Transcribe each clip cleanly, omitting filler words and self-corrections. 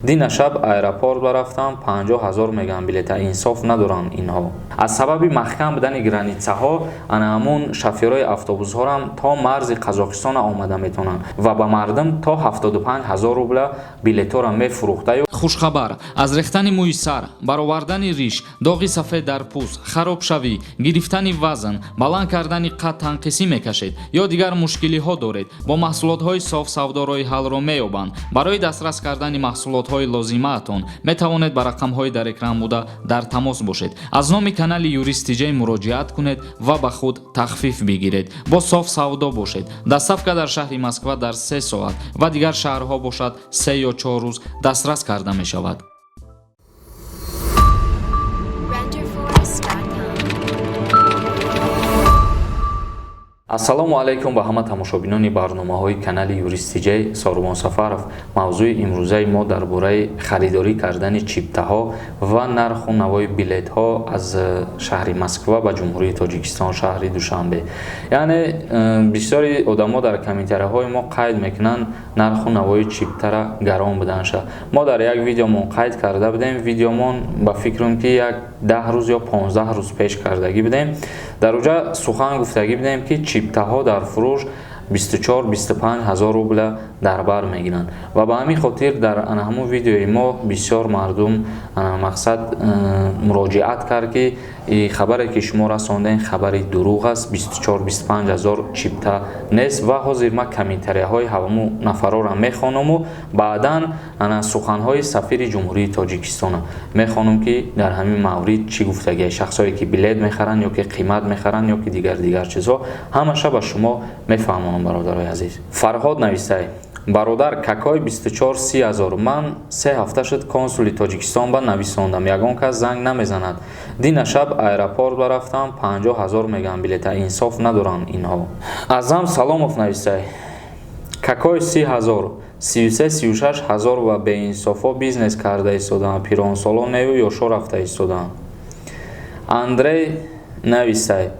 дина шаб аэропорт рафтам 50,000 меган билета инсоф надоранд инҳо. Аз сабаби маҳкам будани границаҳо ана ҳамун шофёрои автобусҳорам то марзи Қазоқистон омада метавонанд ва ба мардум то 75,000 рубля билетҳоро мефурӯхта. хушхабар аз рехтани мӯи сар, баровардани риш, доғи сафед дар пӯст, харобшавӣ, гирифтани вазн, баланд кардани қад танқисӣ мекашед ё дигар мушкилиҳо доред, бо маҳсулотҳои соф савдо роҳи ҳалро меёбанд. Барои дастрас кардани маҳсулотҳои лозимаатон метавонед ба рақамҳои дар экран буда дар тамос бошед. Аз номи канали юристиҷа муроҷиат кунед ва ба худ тахфиф бигиред. Бо соф савдо бошед. Доставка дар шаҳри Москва дар 3 соат ва дигар шаҳрҳо бошад 3 ё 4 рӯз дастрас карда мешавад. ассалому алайкум ба ҳама тамошобинони барномаҳои канали юристиҷа. Сорумон Сафаров. Мавзӯи имрӯзаи мо дар бораи харидорӣ кардани чиптаҳо ва нарху навои билетҳо аз шаҳри Москва ба ҷумҳурии Тоҷикистон, шаҳри Душанбе. Яъне бисёри одамо дар комментарияҳои мо қайд мекунанд нарху навои чиптара гарон буданша. Мо дар як видеомон қайд карда будем. Видеомон ба фикрам ки як 10 рӯз ё 15 рӯз пеш кардагӣ будем. Дар уҷа сухан гуфтагӣ будем ки чиптаҳо дар фурӯш 24-25,000 рубля дар бар мегиранд ва ба ҳамин хотир дар ҳамун видеои мо бисёр мардум мақсад муроҷиат кард ки хабаре ки шумо расондем хабари дурӯғ аст. 24-25,000 чипта нест ва ҳозир ма комментарияҳои ҳамун нафароро мехонам ва баъдан суханҳои сафири ҷумҳурии Тоҷикистон мехонам ки дар ҳамин маврид чӣ гуфтагия шахсое ки билет мехаранд ё ки қимат мехаранд ё ки дигар чизҳо ҳамаша ба шумо мефаҳмонам. Бародарои азиз, Фарҳод навистай: бародар какой 24-30,000. Ман 3 ҳафта шуд консули Тоҷикистон ба нависондам, ягон кас занг намезанад. дина шаб аэропорт рафтам 50,000 меган билета инсоф надоранд инҳо. Азам Саломов навистай: какой 30,000. 33-36,000 ва беинсофо бизнес карда истодам, пиронсоло неву ёшо рафта истодам. Андрей навистай: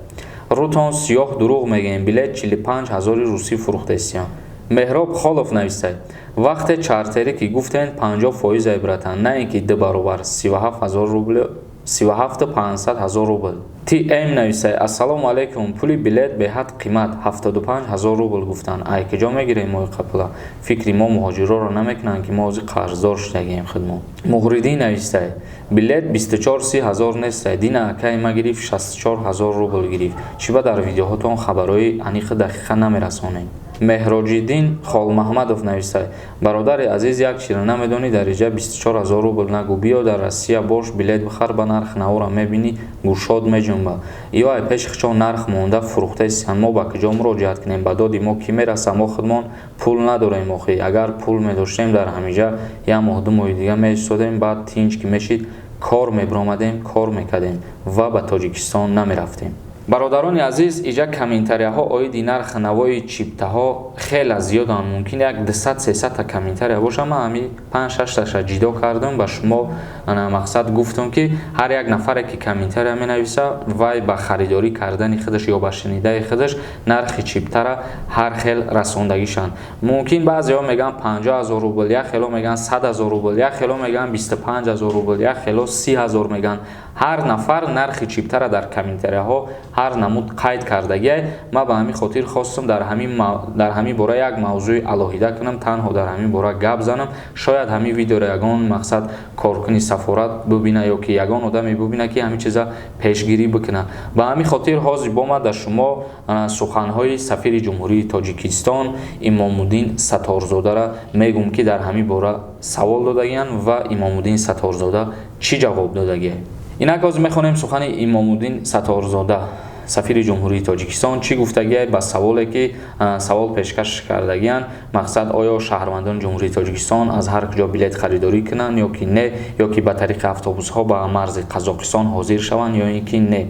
рӯтон сиёҳ дурӯғ мегӯем, билет 45,000 русӣ фурӯхтаистем. Меҳроб Холов навистай: вақте чартерӣ ки гуфтен 50% айбратанд, на ин ки 2 баробар 37,000 рубл, 37-500,000 рубл. Т.М. навистай: ассалому алайкум, пули билет беҳад қимат 75,000 рубл гуфтанд. Ай киҷо мегирем мои қапла? Фикри мо муҳоҷироро намекунанд ки мо ози қарздор шудагием хидмат. Муғридӣ навистай: билет 24-30,000 нестай, дина акай ма гирифт 64,000 рубл гирифт. чиба дар видеоҳотон хабарҳои аниқи дақиқа намерасонем. Меҳроҷиддин Холмаҳмадов навистай: бародари азиз, як чиро намедонӣ дариҷа 24,000 рубл нагӯ, биё дар Россия бош, билет бихар, ба нарх навора мебинӣ, гӯшод меҷунба. ё ай пеши хичо нарх монда фурӯхтаистанд, мо ба киҷо муроҷиат кунем, ба доди мо ки мераса? Мо худмон пул надорем охи. Агар пул медоштем дар ҳамиҷа як моҳ 2 моҳи дига меистодем, баъд тинҷ ки мешид кор мебиромадем, кор мекардем ва ба Тоҷикистон намерафтем. Бародарони азиз, иҷа комментарияҳо оиди нархи навои чиптаҳо хеле зиёданд. Мумкин як 200-300 комментария боша. Ман ҳами 5-6 таша ҷидо кардам, ба шумо мақсад гуфтам ки ҳар як нафаре ки комментария менависа, вай ба харидорӣ кардани худаш ё ба шинидаи худаш нархи чиптара ҳар хел расондагишанд. Мумкин баъзеҳо мегӯянд 50,000 рубл, як хело мегӯянд 100,000 рубл, як хело мегӯянд 25,000 рубл, як хело 30,000 мегӯянд. ҳар нафар нархи чиптара дар комментарияҳо ҳар намуд қайд кардагиай. ма ба ҳамин хотир хостам дар ҳамин бора як мавзӯи алоҳида кунам, танҳо дар ҳамин бора гап занам. Шояд ҳамин видеоро ягон мақсад коркуни сафорат бубина ё ки ягон одаме бубина ки ҳамин чиза пешгирӣ бикуна. Ба ҳамин хотир ҳозир бо ман дар шумо суханҳои сафири ҷумҳурии Тоҷикистон Имомуддин Сатторзодара мегӯм ки дар ҳамин бора савол додагиянд ва Имомуддин Сатторзода чӣ ҷавоб додагияд. Инак ҳозир мехонем сухани Имомуддин Сатторзода сафири ҷумҳурии Тоҷикистон чӣ гуфтагияд ба саволе ки савол пешкаш кардагиянд. Мақсад оё шаҳрвандони ҷумҳурии Тоҷикистон аз ҳар куҷо билет харидорӣ кунанд ё ки не, ё ки ба тариқи автобусҳо ба марзи Қазоқистон ҳозир шаванд ё ин ки не.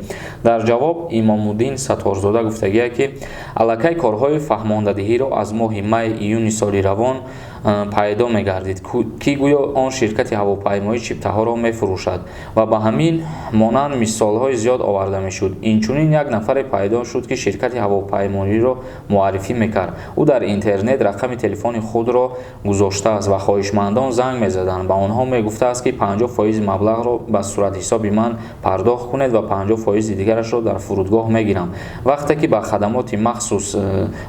Дар ҷавоб Имомуддин Сатторзода гуфтагияд ки аллакай корҳои фаҳмондадиҳиро аз моҳи май июни соли равон пайдо мегардид ки гӯё он ширкати ҳавопаймоии чиптаҳоро мефурӯшад ва ба ҳамин монанд мисолҳои зиёд оварда мешуд. Инчунин як нафаре пайдо шуд ки ширкати ҳавопаймоиро муаррифӣ мекард. ӯ дар интернет рақами телефони худро гузоштааст ва хоҳишмандон занг мезаданд. Ба онҳо мегуфтааст ки 50% маблағро ба сурати ман пардохт кунед ва 50% дигарашро дар фурудгоҳ мегирам. Вақте ки ба хадамоти махсус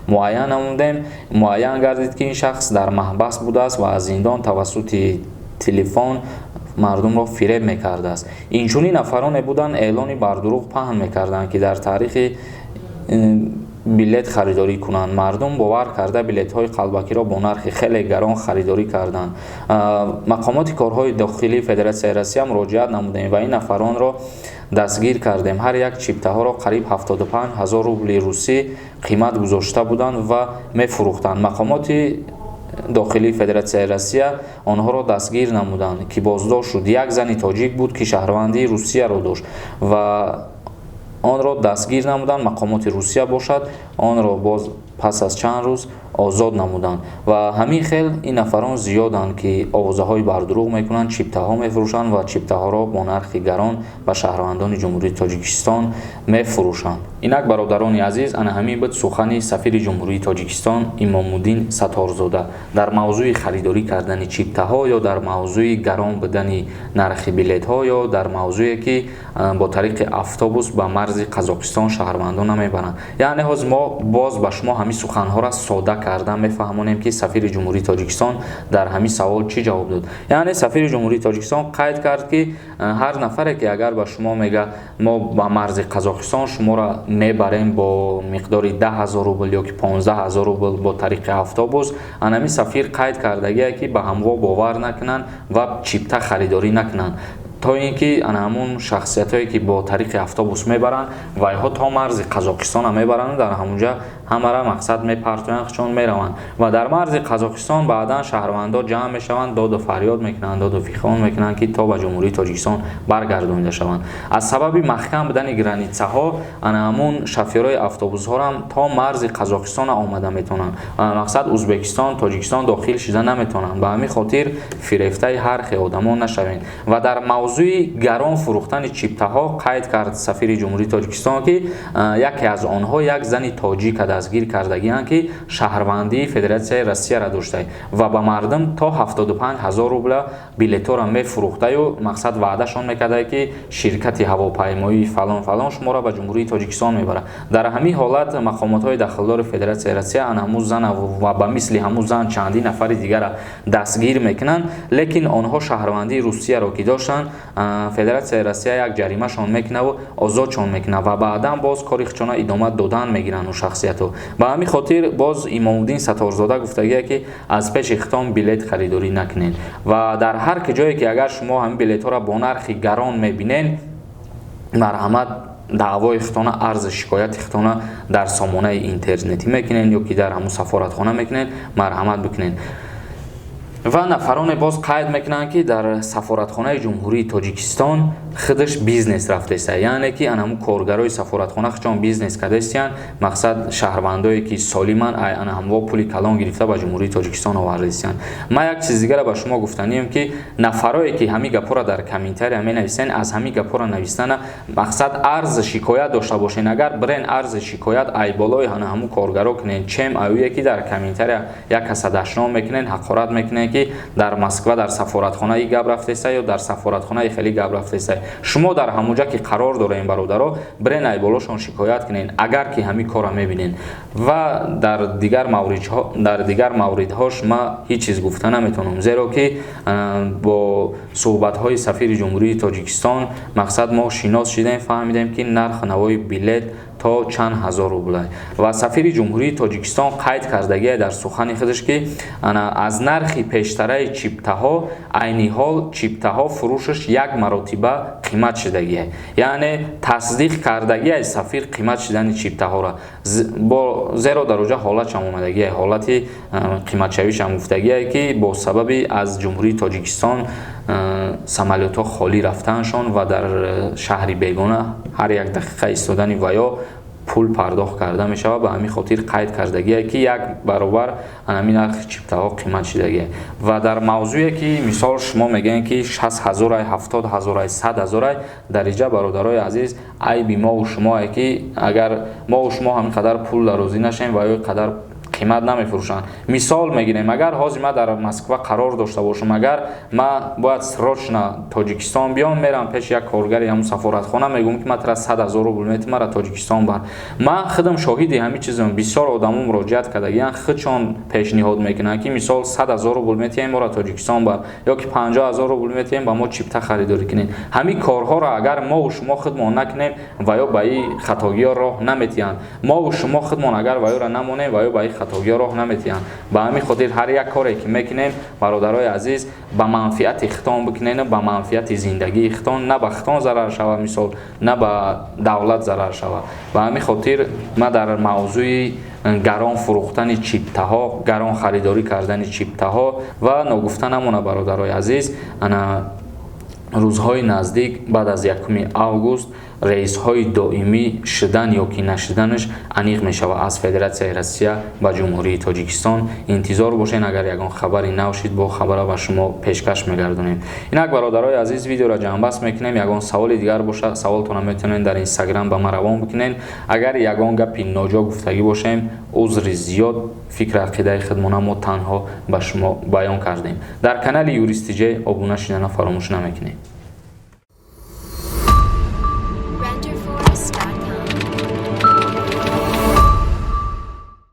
муайян намудем, муайян гардид ки ин шахс дар маҳбас будааст ва аз зиндон тавассути телефон мардумро фиреб мекардааст. Инчунин нафароне буданд эълони бар дурӯғ паҳн мекарданд ки дар таърихи билет харидорӣ кунанд. Мардум бовар карда билетҳои қалбакиро бо нархи хеле гарон харидорӣ карданд. Мақомоти корҳои дохилии Федератсияи Россия муроҷиат намудем ва ин нафаронро дастгир кардем. Ҳар як чиптаҳоро қариб 75 000 рубли русӣ қимат гузошта буданд ва мефурӯхтанд. Мақомоти дохилии Федератсияи Россия онҳоро дастгир намуданд ки боздошт шуд. Як зани тоҷик буд ки шаҳрвандии Русияро дошт ва онро дастгир намуданд. Мақомоти Русия бошад, онро боз пас аз чанд рӯз озод намуданд. Ва ҳамин хел ин нафарон зиёданд ки овозаҳои бар дурӯғ мекунанд, чиптаҳо мефурӯшанд ва чиптаҳоро бо нархи гарон ба шаҳрвандони Ҷумҳурии Тоҷикистон мефурӯшанд. Инак бародарони азиз, ана ҳамин буд сухани сафири Ҷумҳурии Тоҷикистон Имомуддин Сатторзода дар мавзӯи харидорӣ кардани чиптаҳо ё дар мавзӯи гарон будани нархи билетҳо ё дар мавзӯе ки бо тариқи автобус ба марзи Қазоқистон шаҳрвандона мебаранд. Яъне ҳоз мо боз ба шумо ҳамин суханҳоро сода карда мефаҳмонем ки сафири Ҷумҳурии Тоҷикистон дар ҳамин савол чӣ ҷавоб дод. Яъне сафири Ҷумҳурии Тоҷикистон қайд кард ки ҳар нафаре ки агар ба шумо мега мо ба марзи Қазоқистон шуморо мебарем бо миқдори 10 000 рубл ё ки 15 000 рубл бо тариқи автобус, анами сафир қайд кардагие ки ба ҳамво бовар накунанд ва чипта харидорӣ накунанд. то ин ки ана ҳамун шахсиятое ки бо тариқи автобус мебаранд вайҳо то марзи Қазоқистон мебаранд, дар ҳамунҷа ҳамара мақсад мепартоянд, хучон мераванд ва дар марзи Қазоқистон баъдан шаҳрвандон ҷамъ мешаванд, доду фарёд мекунанд, доду фихон мекунанд ки то ба Ҷумҳурии Тоҷикистон баргардонида шаванд. Аз сабаби маҳкам будани границаҳо ана ҳамун шофёрои автобусҳоро ҳам то марзи Қазоқистон омада метавонанд. Мақсад Ӯзбекистон, Тоҷикистон дохил шуда наметавонанд. Ба ҳамин хотир фирефтаи ҳархи одамон нашавед. Ва дар мавзӯи гарон фурӯхтани чиптаҳо қайд кард сафири Ҷумҳурии Тоҷикистон ки яке аз онҳо як зани тоҷика дастгир кардагианд ки шаҳрвандии Федератсияи Россияро доштаи ва ба мардум то 75 000 рубля билетҳоро мефурӯхтаю мақсад ваъдашон мекардаи ки ширкати ҳавопаймоии фалон фалон шуморо ба Ҷумҳурии Тоҷикистон мебарад. Дар ҳамин ҳолат мақомотҳои дахлдори Федератсияи Россия ана ҳамун зан ва ба мисли ҳамун зан чандин нафари дигара дастгир мекунанд, лекин онҳо шаҳрвандии Русияро ки доштанд, Федератсияи Россия як ҷаримашон мекунаву озодшон мекунад ва баъдан боз кори хучона идома додан мегиранд ӯ шахсияту. Ба ҳамин хотир боз Имомуддин Сатторзода гуфтагие ки аз пеши хитом билет харидорӣ накунед ва дар ҳар ҷое ки агар шумо ҳамин билетҳоро бо нархи гарон мебинед, марҳамат даъвои хитона арзи шикояти хитона дар сомонаи интернетӣ мекунед ё ки дар ҳамун сафоратхона мекунед, марҳамат бикунед. ва нафароне боз қайд мекунанд ки дар сафоратхонаи Ҷумҳурии Тоҷикистон худаш бизнес рафтеста, яъне ки ана ҳамун коргарои сафоратхона хучон бизнес кардестиянд, мақсад шаҳрвандое ки солиманд ана ҳамво пули калон гирифта ба Ҷумҳурии Тоҷикистон овардестиянд. Ман як чизи дигара ба шумо гуфтанием ки нафарое ки ҳамин гапора дар комментария менависанд, аз ҳамин гапора навистана мақсад арзи шикоят дошта бошед. Агар бирен арзи шикоят айболои ана ҳамун коргаро кунед, чем аюе ки дар комментария як каса дашном мекунед, ҳақорат мекунед ки дар Москва дар сафоратхона и гап рафтеста ё дар сафоратхона и хеле гап рафтеста. Шумо дар ҳамунҷа ки қарор дорем бародаро, бирен айболошон шикоят кунед агар ки ҳамин кора мебинед. Ва дар дигар мавридҳо шумо ҳеҷ чиз гуфта наметавонам, зеро ки бо суҳбатҳои сафири Ҷумҳурии Тоҷикистон мақсад мо шинос шудем, фаҳмидем ки нарх навои билет то чанд ҳазор рубла ва сафири Ҷумҳурии Тоҷикистон қайд кардагие дар сухани худаш ки аз нархи пештараи чиптаҳо айни ҳол чиптаҳо фурӯшаш як маротиба қимат шудагие, яъне тасдиқ кардагие сафир қимат шудани чиптаҳоро, зеро дар оҷа ҳолатшам омадагие, ҳолати қиматшавишам гуфтагие ки бо сабаби аз Ҷумҳурии Тоҷикистон самолётҳо холӣ рафтаншон ва дар шаҳри бегона ҳар як дақиқа истодани ваё пул пардохт карда мешавад. Ба ҳамин хотир қайд кардагие ки 1 баробар ҳамин нархи чиптаҳо қимат шидагие. Ва дар мавзӯе ки мисол шумо мегӯед ки 60,000 ай 70,000 ай 100,000 ай дариҷа бародарои азиз айби мову шумое ки агар мову шумо ҳамин қадар пул дарозӣ нашем ва ё қадар қимат намефурӯшанд. Мисол мегирем, агар ҳозир ман дар Москва қарор дошта бошам, агар ман бояд срочно Тоҷикистон биём, мерам пеши як коргари ҳамун сафоратхона, мегӯям ки ман тара 100,000 рубл метӣ мара Тоҷикистон бар. Ман худам шоҳиди ҳамин чизам. Бисёр одамо муроҷиат кардагиянд, худшон пешниҳод мекунанд ки мисол 100,000 рубл метиҳем мора Тоҷикистон бар ё ки 50,000 рубл метиҳем ба мо чипта харидорӣ кунед. Ҳамин корҳоро агар мо ва шумо худмон накунем ва ё ба ин хатогиҳо роҳ наметиҳанд. Мо ва шумо худмон агар ва ёро намонем ва ё ба ин хатогиҳо роҳ наметиҳанд. Ба ҳамин хотир ҳар як коре ки мекунем бародарои азиз ба манфиати хитон бикунем, ба манфиати зиндагии хитон, на ба хитон зарар шавад мисол, на ба давлат зарар шавад. Ба ҳамин хотир ман дар мавзӯи гарон фурӯхтани чиптаҳо, гарон харидорӣ кардани чиптаҳо ва ногуфта намона бародарои азиз, ана рӯзҳои наздик баъд аз 1 август рейсҳои доимӣ шудан ё ки нашуданаш аниқ мешавад аз Федератсияи Россия ба Ҷумҳурии Тоҷикистон. Интизор бошед, агар ягон хабари нав шид бо хабара ба шумо пешкаш мегардонем. Инак бародарои азиз видеоро ҷамъбаст мекунем. Ягон саволи дигар бошад, саволтонро метавонед дар Инстаграм ба ман равон бикунед. Агар ягон гапи ноҷо гуфтагӣ бошем, узри зиёд, фикр ақидаи худмона мо танҳо ба шумо баён кардем. Дар канали Юристиҷей обуна шудана фаромӯш намекунед.